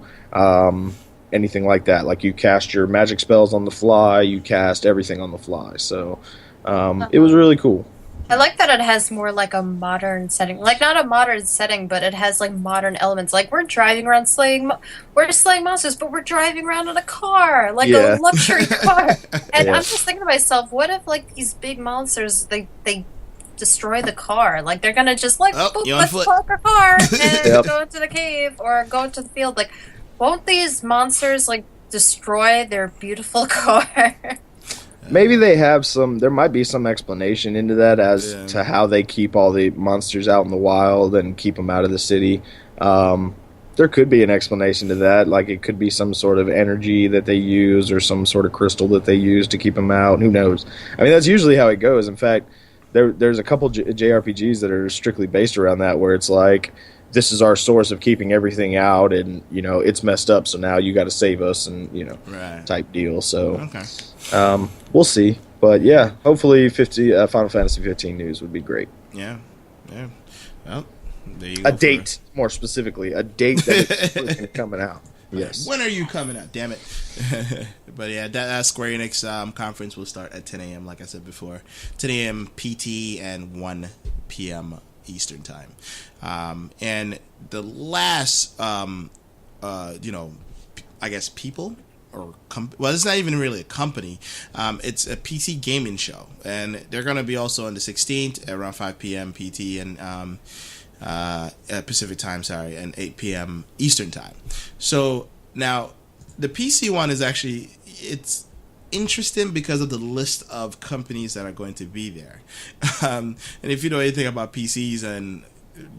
anything like that. Like, you cast your magic spells on the fly. You cast everything on the fly. So it was really cool. I like that it has more like a modern setting. Like, not a modern setting, but it has like modern elements. Like, we're driving around we're slaying monsters, but we're driving around in a car, like a luxury car. And I'm just thinking to myself, what if like these big monsters, they destroy the car? Like, they're gonna just like, let's park our car and go into the cave or go into the field. Like, won't these monsters like destroy their beautiful car? Maybe they have there might be some explanation into that as to how they keep all the monsters out in the wild and keep them out of the city. There could be an explanation to that. Like, it could be some sort of energy that they use or some sort of crystal that they use to keep them out. Who knows? I mean, that's usually how it goes. In fact, there's a couple JRPGs that are strictly based around that, where it's like this is our source of keeping everything out, and it's messed up, so now you got to save us, and right. type deal. So Okay. we'll see, but yeah, hopefully Final Fantasy 15 news would be great. Yeah. Well, there you go. A date, more specifically, a date that it's coming out. Yes. When are you coming out? Damn it. But yeah, that Square Enix conference will start at 10 a.m. like I said before. 10 a.m. PT and 1 p.m. Eastern time. And the last, I guess people or well, it's not even really a company. It's a PC gaming show, and they're going to be also on the 16th around 5 p.m. PT and Pacific time, and 8 p.m. Eastern time. So now the PC one is actually, it's interesting because of the list of companies that are going to be there. And if you know anything about PCs and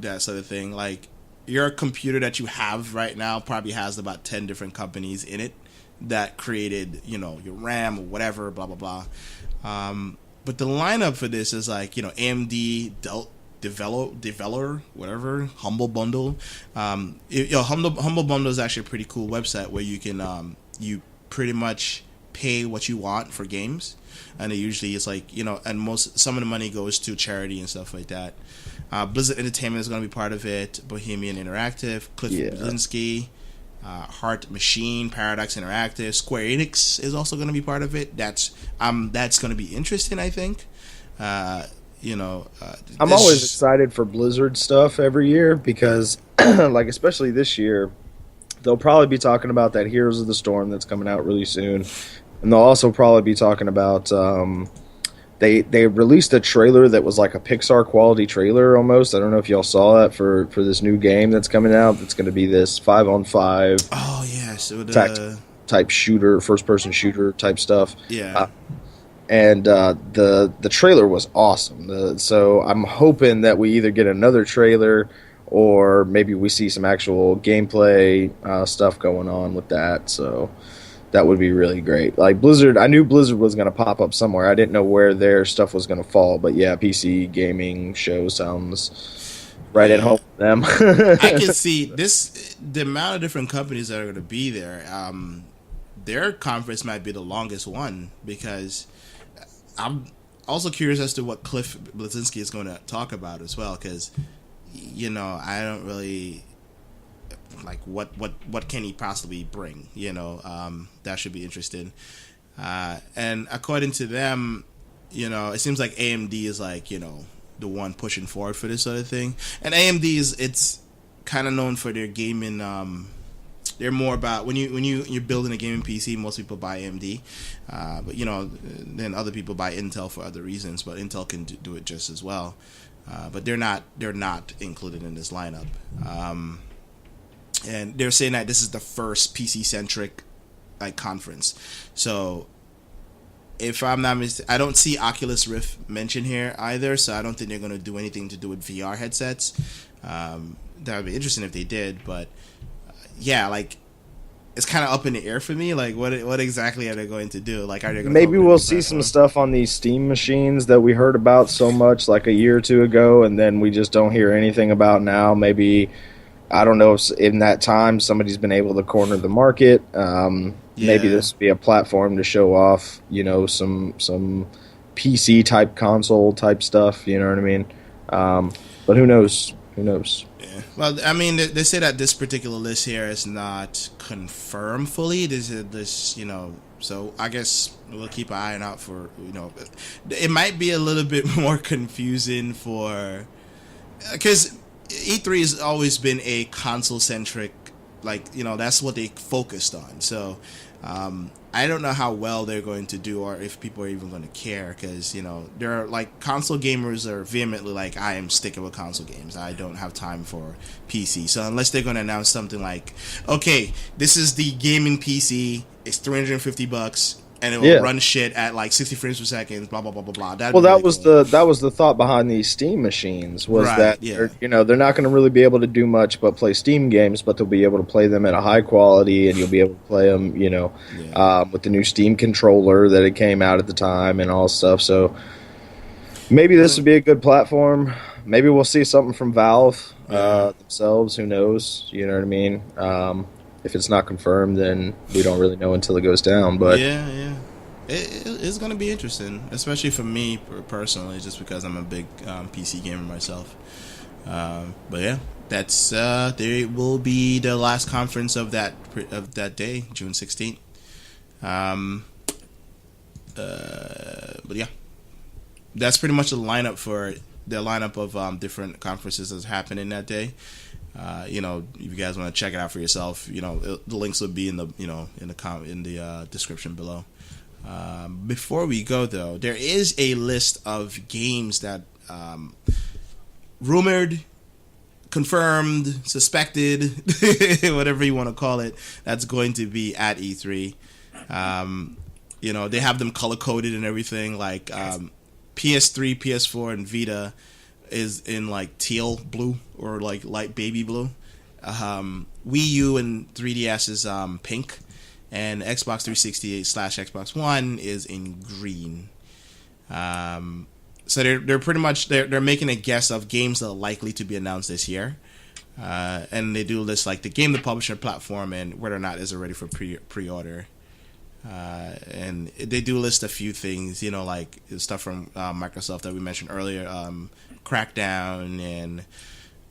that sort of thing, like your computer that you have right now probably has about 10 different companies in it that created, your RAM or whatever, blah, blah, blah. But the lineup for this is like, AMD, Developer, whatever, Humble Bundle. Humble Bundle is actually a pretty cool website where you can you pretty much pay what you want for games, and it usually is like and some of the money goes to charity and stuff like that. Blizzard Entertainment is going to be part of it. Bohemian Interactive, Cliff Bleszinski, Heart Machine, Paradox Interactive, Square Enix is also going to be part of it. That's going to be interesting, I think. I'm always excited for Blizzard stuff every year because, like, especially this year, they'll probably be talking about that Heroes of the Storm that's coming out really soon, and they'll also probably be talking about they released a trailer that was like a Pixar quality trailer almost. I don't know if y'all saw that for this new game that's coming out. That's going to be this 5-on-5. Oh yeah, so type shooter, first person shooter type stuff. Yeah. And the trailer was awesome. So I'm hoping that we either get another trailer or maybe we see some actual gameplay stuff going on with that. So that would be really great. Like Blizzard, I knew Blizzard was going to pop up somewhere. I didn't know where their stuff was going to fall. But yeah, PC gaming show sounds right at home for them. I can see the amount of different companies that are going to be there. Their conference might be the longest one because I'm also curious as to what Cliff Bleszinski is going to talk about as well, because I don't really like what can he possibly bring. That should be interesting. And according to them, it seems like AMD is like the one pushing forward for this sort of thing. And AMD it's kind of known for their gaming. They're more about when you're building a gaming PC, most people buy AMD, but then other people buy Intel for other reasons. But Intel can do it just as well, but they're not included in this lineup. And they're saying that this is the first PC centric conference. So if I'm not mistaken, I don't see Oculus Rift mentioned here either. So I don't think they're going to do anything to do with VR headsets. That would be interesting if they did, but. Yeah, like it's kind of up in the air for me. Like, what exactly are they going to do? Like, are they going maybe we'll see some stuff on these Steam machines that we heard about so much like a year or two ago, and then we just don't hear anything about now. Maybe I don't know if in that time somebody's been able to corner the market. Maybe this would be a platform to show off, some PC type console type stuff. You know what I mean? But who knows? Who knows? Yeah. Well, I mean, they say that this particular list here is not confirmed fully. So I guess we'll keep an eye out for, it might be a little bit more confusing because E3 has always been a console centric, that's what they focused on. So, I don't know how well they're going to do or if people are even going to care because, there are console gamers are vehemently I am sticking with console games. I don't have time for PC. So unless they're going to announce something like, okay, this is the gaming PC, it's $350 and it will run shit at 60 frames per second, blah, blah, blah, blah, blah. That was the thought behind these Steam machines was that, they're not going to really be able to do much but play Steam games, but they'll be able to play them at a high quality and you'll be able to play them, with the new Steam controller that it came out at the time and all stuff. So maybe this would be a good platform. Maybe we'll see something from Valve. themselves. Who knows? You know what I mean? If it's not confirmed, then we don't really know until it goes down. But yeah. It's going to be interesting, especially for me personally, just because I'm a big PC gamer myself. But yeah, that's there will be the last conference of that day, June 16th. But yeah, that's pretty much the lineup of different conferences that's happening that day. If you guys want to check it out for yourself, the links will be in the description below. Before we go, though, there is a list of games that rumored, confirmed, suspected, whatever you want to call it, that's going to be at E3. They have them color-coded and everything, like PS3, PS4, and Vita is in like teal blue or like light baby blue. Wii U and 3DS is pink. And Xbox 360 / Xbox One is in green. So they're pretty much they're making a guess of games that are likely to be announced this year, and they do list like the game, the publisher, platform, and whether or not it's already for pre-order. And they do list a few things, like stuff from Microsoft that we mentioned earlier, Crackdown, and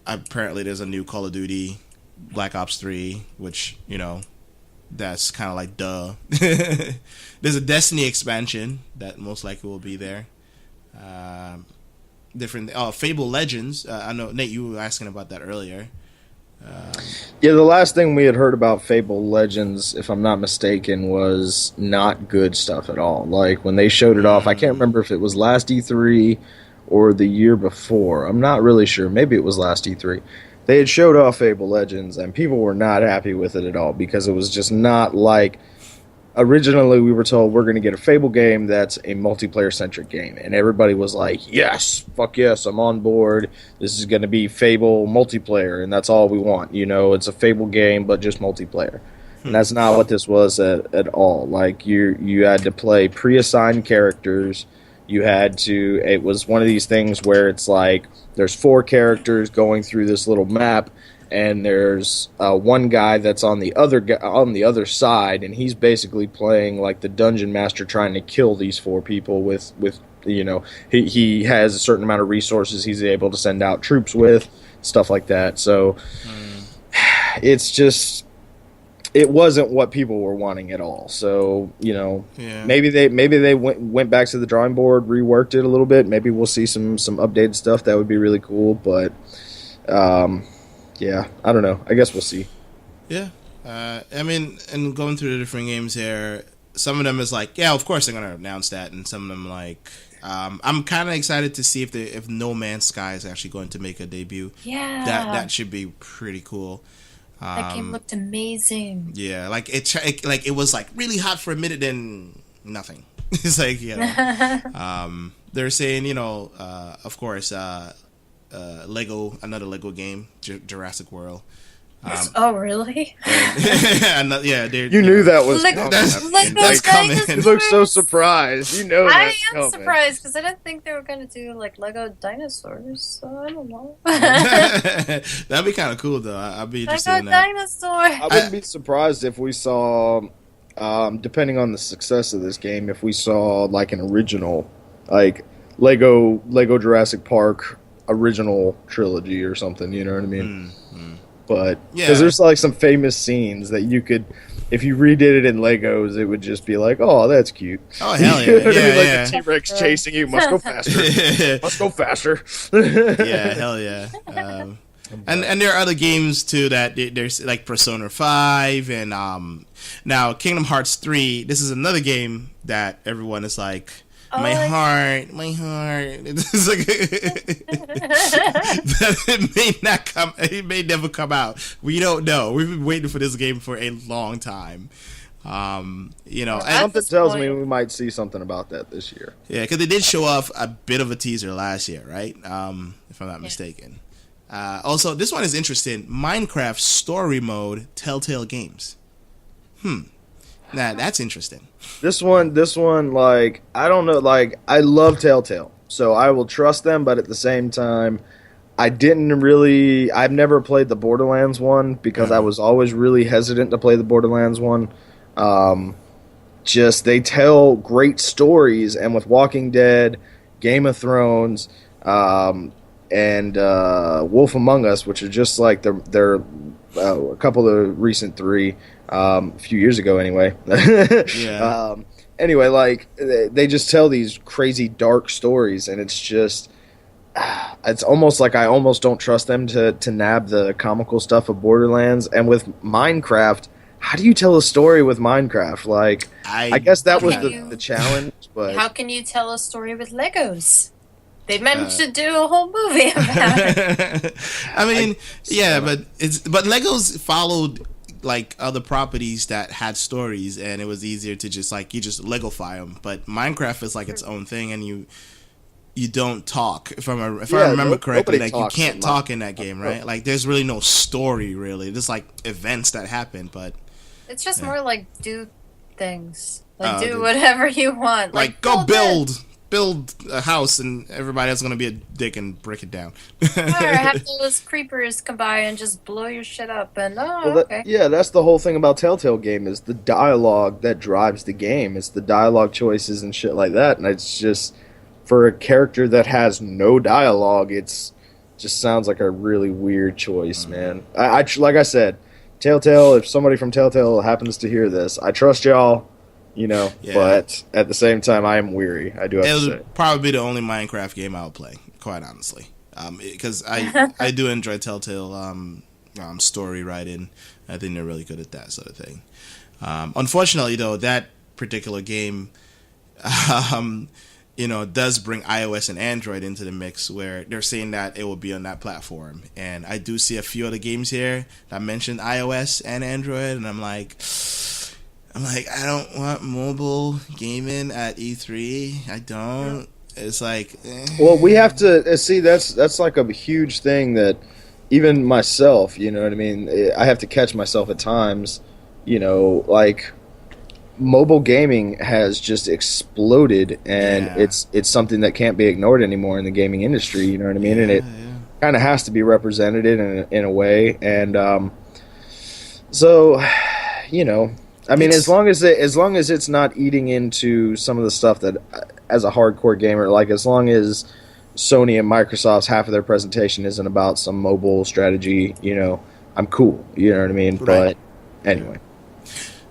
apparently there's a new Call of Duty, Black Ops 3, which that's kind of like duh. There's a Destiny expansion that most likely will be there. Fable Legends. I know, Nate, you were asking about that earlier. Yeah, the last thing we had heard about Fable Legends, if I'm not mistaken, was not good stuff at all. Like, when they showed it off, I can't remember if it was last E3 or the year before. I'm not really sure. Maybe it was last E3. They had showed off Fable Legends, and people were not happy with it at all because it was just not like... Originally, we were told we're going to get a Fable game that's a multiplayer-centric game, and everybody was like, yes, fuck yes, I'm on board. This is going to be Fable multiplayer, and that's all we want. It's a Fable game, but just multiplayer. And that's not what this was at all. Like, you had to play pre-assigned characters. It was one of these things where it's like, there's 4 characters going through this little map, and there's one guy that's on the other side, and he's basically playing like the dungeon master, trying to kill these 4 people with he has a certain amount of resources he's able to send out troops with, stuff like that. So it's just, it wasn't what people were wanting at all. So maybe they went back to the drawing board, reworked it a little bit. Maybe we'll see some updated stuff. That would be really cool. But yeah, I don't know. I guess we'll see. Yeah, and going through the different games here, some of them is like, yeah, of course they're gonna announce that, and some of them like, I'm kind of excited to see if No Man's Sky is actually going to make a debut. Yeah, that should be pretty cool. That game looked amazing. Yeah, like it was like really hot for a minute, then nothing. It's like, they're saying, of course, Lego, another Lego game, Jurassic World. Oh, really? You knew that was coming. That's coming. You look so surprised. I am surprised because I didn't think they were going to do like Lego dinosaurs. So I don't know. That'd be kind of cool, though. I'd be interested Lego in that. dinosaur. I wouldn't be surprised if we saw, depending on the success of this game, if we saw like an original, like Lego Jurassic Park original trilogy or something. You know what I mean? But because there's like some famous scenes that you could, if you redid it in Legos, it would just be like, oh, that's cute. Oh, hell yeah. You know what I mean? Like the T-Rex chasing you, must go faster. Must go faster. Yeah, hell yeah. And there are other games too that there's like Persona 5 and now Kingdom Hearts 3. This is another game that everyone is like, my heart. It's like it may never come out. We don't know. We've been waiting for this game for a long time. Something tells me we might see something about that this year. Yeah, because they did show off a bit of a teaser last year, right? If I'm not mistaken. Also, this one is interesting. Minecraft story mode, Telltale Games. Nah, that's interesting. This one, I don't know, I love Telltale, so I will trust them, but at the same time, I've never played the Borderlands one because I was always really hesitant to play the Borderlands one. Just they tell great stories, and with Walking Dead, Game of Thrones, and Wolf Among Us, which are just like they're a couple of the recent three, a few years ago anyway. Yeah. Anyway, like they just tell these crazy dark stories, and it's just it's almost like I almost don't trust them to nab the comical stuff of Borderlands. And with Minecraft, how do you tell a story with Minecraft? Like, I guess that was the challenge. But how can you tell a story with Legos? They managed to do a whole movie about it. I mean, but Legos followed like other properties that had stories, and it was easier to just like you just Legofy them. But Minecraft is like its own thing, and you don't talk. If I remember correctly, like you can't talk in that game, right? Like there's really no story, really. There's like events that happen, but it's just more like do things, like do whatever you want, like go build a house, and everybody else is gonna be a dick and break it down. Or have those creepers come by and just blow your shit up, and okay. That's the whole thing about Telltale game is the dialogue that drives the game. It's the dialogue choices and shit like that, and it's just for a character that has no dialogue, it's just sounds like a really weird choice, man. I like I said, Telltale. If somebody from Telltale happens to hear this, I trust y'all. But at the same time, I am weary. I do have to say. It would probably be the only Minecraft game I would play, quite honestly. Because I do enjoy Telltale story writing. I think they're really good at that sort of thing. Unfortunately, though, that particular game, does bring iOS and Android into the mix, where they're saying that it will be on that platform. And I do see a few other games here that mention iOS and Android, and I'm like, I don't want mobile gaming at E3. I don't. It's like, Well, we have to see. That's like a huge thing that even myself, you know what I mean. I have to catch myself at times. Like mobile gaming has just exploded, and it's something that can't be ignored anymore in the gaming industry. You know what I mean, and it kind of has to be represented in a way. And so, I mean, as long as it's not eating into some of the stuff that, as a hardcore gamer, like as long as Sony and Microsoft's half of their presentation isn't about some mobile strategy, I'm cool. You know what I mean? Right. But anyway.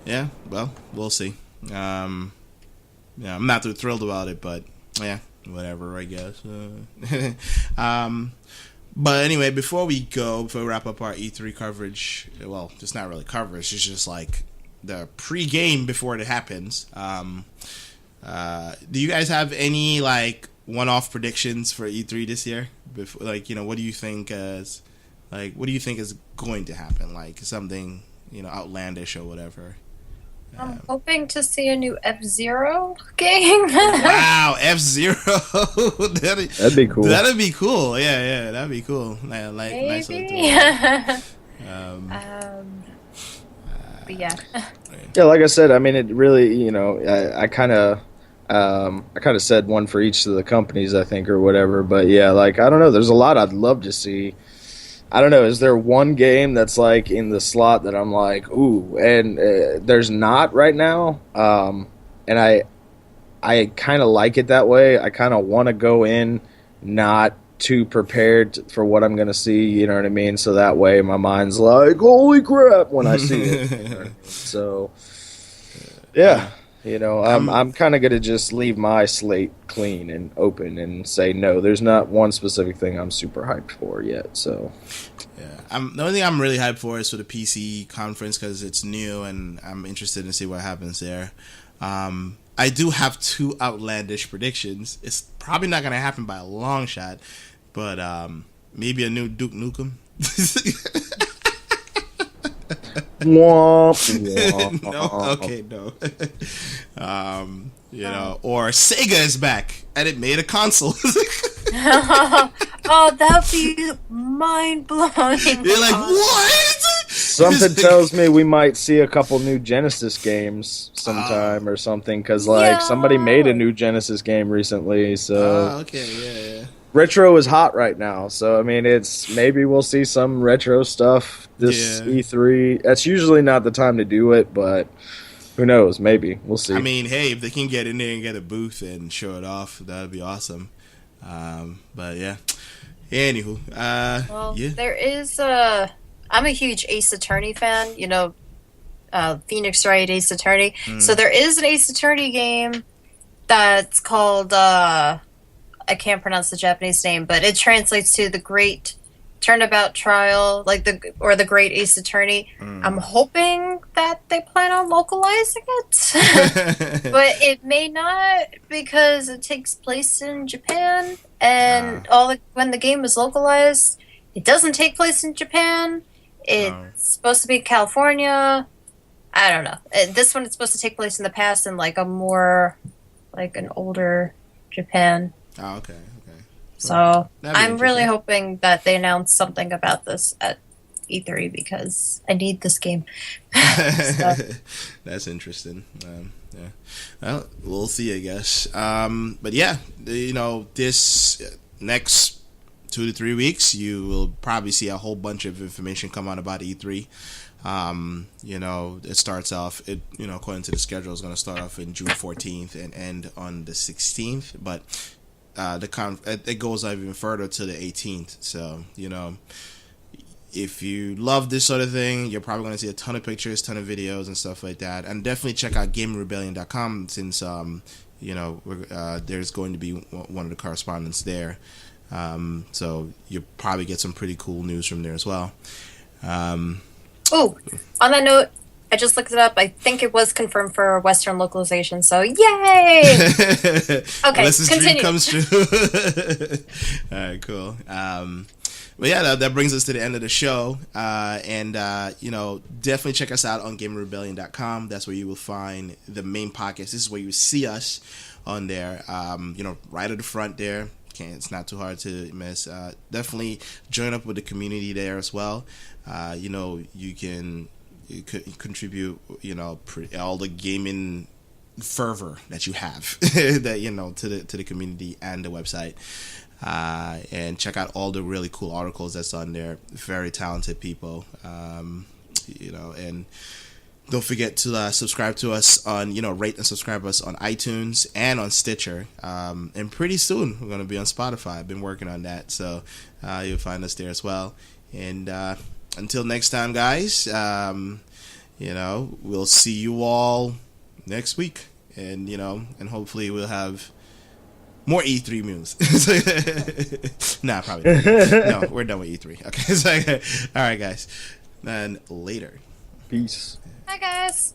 Yeah, well, we'll see. I'm not too thrilled about it, but yeah, whatever, I guess. But anyway, before we wrap up our E3 coverage, well, it's not really coverage, it's just like the pre-game before it happens. Do you guys have any like one-off predictions for E3 this year? Before, what do you think is going to happen? Like something outlandish or whatever. I'm hoping to see a new F-Zero game. Wow, F-Zero. That'd be cool. That'd be cool. Yeah, that'd be cool. Maybe. Nice but yeah. Yeah, like I said, I mean, it really, I kind of said one for each of the companies, I think, or whatever. But yeah, like, I don't know. There's a lot I'd love to see. I don't know. Is there one game that's like in the slot that I'm like, ooh, and there's not right now. And I kind of like it that way. I kind of want to go in not too prepared for what I'm going to see. You know what I mean? So that way my mind's like, holy crap, when I see it. So yeah, I'm kind of going to just leave my slate clean and open and say, no, there's not one specific thing I'm super hyped for yet. So yeah, the only thing I'm really hyped for is for the PC conference because it's new and I'm interested to see what happens there. I do have two outlandish predictions. It's probably not going to happen by a long shot, but maybe a new Duke Nukem. No. Okay, no. Or Sega is back and it made a console. Oh, that'd be mind blowing. You're like, what? Something tells me we might see a couple new Genesis games sometime or something, because somebody made a new Genesis game recently. So okay, yeah. retro is hot right now, so I mean, it's maybe we'll see some retro stuff this E3. That's usually not the time to do it, but who knows? Maybe we'll see. I mean, hey, if they can get in there and get a booth and show it off, that'd be awesome. But yeah. Anywho, there is I'm a huge Ace Attorney fan. You know, Phoenix Wright Ace Attorney. So there is an Ace Attorney game that's called I can't pronounce the Japanese name, but it translates to the Great Turnabout Trial, the Great Ace Attorney. I'm hoping that they plan on localizing it, but it may not because it takes place in Japan, and when the game is localized, it doesn't take place in Japan. It's supposed to be California. I don't know. This one is supposed to take place in the past in like a more an older Japan. Oh, okay. So I'm really hoping that they announce something about this at E3 because I need this game. That's interesting. Yeah. Well, we'll see, I guess. But yeah, this next 2 to 3 weeks, you will probably see a whole bunch of information come out about E3. It starts off, according to the schedule, it's going to start off in June 14th and end on the 16th. But it goes even further to the 18th. So, if you love this sort of thing, you're probably going to see a ton of pictures, ton of videos and stuff like that. And definitely check out GameRebellion.com since, there's going to be one of the correspondents there. So you'll probably get some pretty cool news from there as well. On that note, I just looked it up. I think it was confirmed for Western localization, so yay! Okay, unless this continue. dream comes true. All right, cool. But yeah, that brings us to the end of the show. Definitely check us out on GamerRebellion.com. That's where you will find the main podcast. This is where you see us on there. Right at the front there. It's not too hard to miss. Definitely join up with the community there as well. You can contribute, all the gaming fervor that you have that to the community and the website. And check out all the really cool articles that's on there. Very talented people. And don't forget to subscribe to us on, rate and subscribe us on iTunes and on Stitcher. And pretty soon we're going to be on Spotify. I've been working on that. So you'll find us there as well. And until next time, guys, we'll see you all next week. And, and hopefully we'll have more E3 news. Nah, probably not. No, we're done with E3. Okay. All right, guys. And later. Peace. Hi, guys.